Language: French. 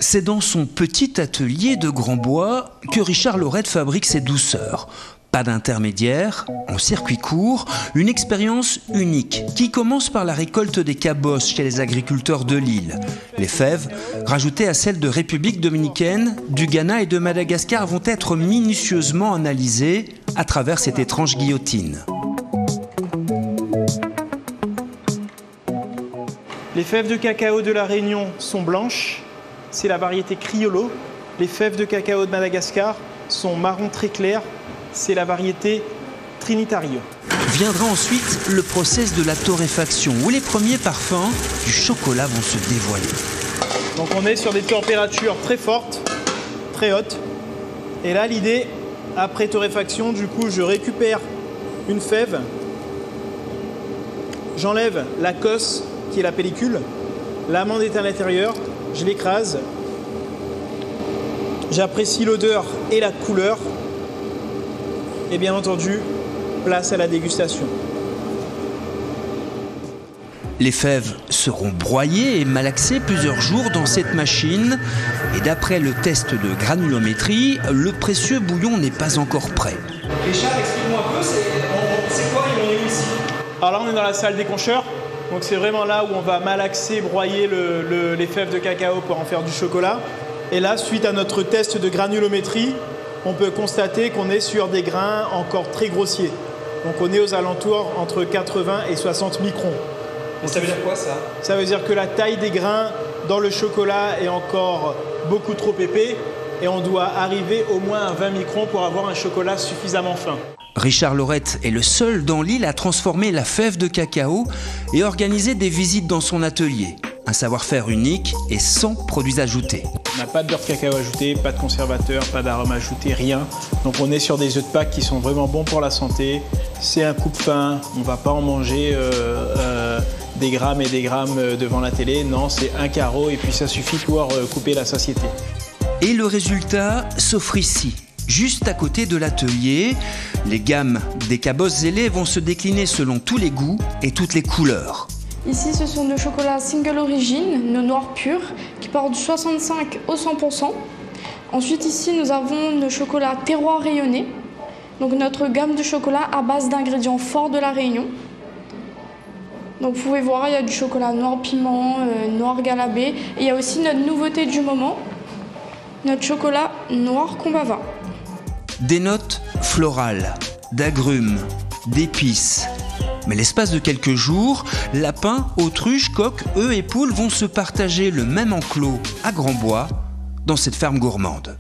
C'est dans son petit atelier de Grandbois que Richard Lorette fabrique ses douceurs. Pas d'intermédiaire, en circuit court, une expérience unique qui commence par la récolte des cabosses chez les agriculteurs de l'île. Les fèves, rajoutées à celles de République dominicaine, du Ghana et de Madagascar, vont être minutieusement analysées à travers cette étrange guillotine. Les fèves de cacao de la Réunion sont blanches, c'est la variété Criollo. Les fèves de cacao de Madagascar sont marron très clair, c'est la variété Trinitario. Viendra ensuite le process de la torréfaction, où les premiers parfums du chocolat vont se dévoiler. Donc on est sur des températures très fortes, très hautes. Et là l'idée, après torréfaction, du coup je récupère une fève, j'enlève la cosse qui est la pellicule, l'amande est à l'intérieur, je l'écrase, j'apprécie l'odeur et la couleur, et bien entendu, place à la dégustation. Les fèves seront broyées et malaxées plusieurs jours dans cette machine, et d'après le test de granulométrie, le précieux bouillon n'est pas encore prêt. Richard, explique-moi un peu, c'est quoi et on est où ici? Alors là, on est dans la salle déconcheur. Donc c'est vraiment là où on va malaxer, broyer les fèves de cacao pour en faire du chocolat. Et là, suite à notre test de granulométrie, on peut constater qu'on est sur des grains encore très grossiers. Donc on est aux alentours entre 80 et 60 microns. Et ça veut dire quoi ça? Ça veut dire que la taille des grains dans le chocolat est encore beaucoup trop épais et on doit arriver au moins à 20 microns pour avoir un chocolat suffisamment fin. Richard Lorette est le seul dans l'île à transformer la fève de cacao et organiser des visites dans son atelier. Un savoir-faire unique et sans produits ajoutés. On n'a pas de beurre de cacao ajouté, pas de conservateur, pas d'arôme ajouté, rien. Donc on est sur des œufs de Pâques qui sont vraiment bons pour la santé. C'est un coupe-faim, on ne va pas en manger des grammes et des grammes devant la télé. Non, c'est un carreau et puis ça suffit pour couper la satiété. Et le résultat s'offre ici. Juste à côté de l'atelier, les gammes des cabosses zélées vont se décliner selon tous les goûts et toutes les couleurs. Ici, ce sont des chocolats single origine, nos noirs purs, qui partent du 65 au 100%. Ensuite, ici, nous avons le chocolat terroir rayonné, donc notre gamme de chocolat à base d'ingrédients forts de la Réunion. Donc vous pouvez voir, il y a du chocolat noir piment, noir galabé, et il y a aussi notre nouveauté du moment, notre chocolat noir combava. Des notes florales, d'agrumes, d'épices. Mais l'espace de quelques jours, lapins, autruches, coqs, œufs et poules vont se partager le même enclos à Grandbois dans cette ferme gourmande.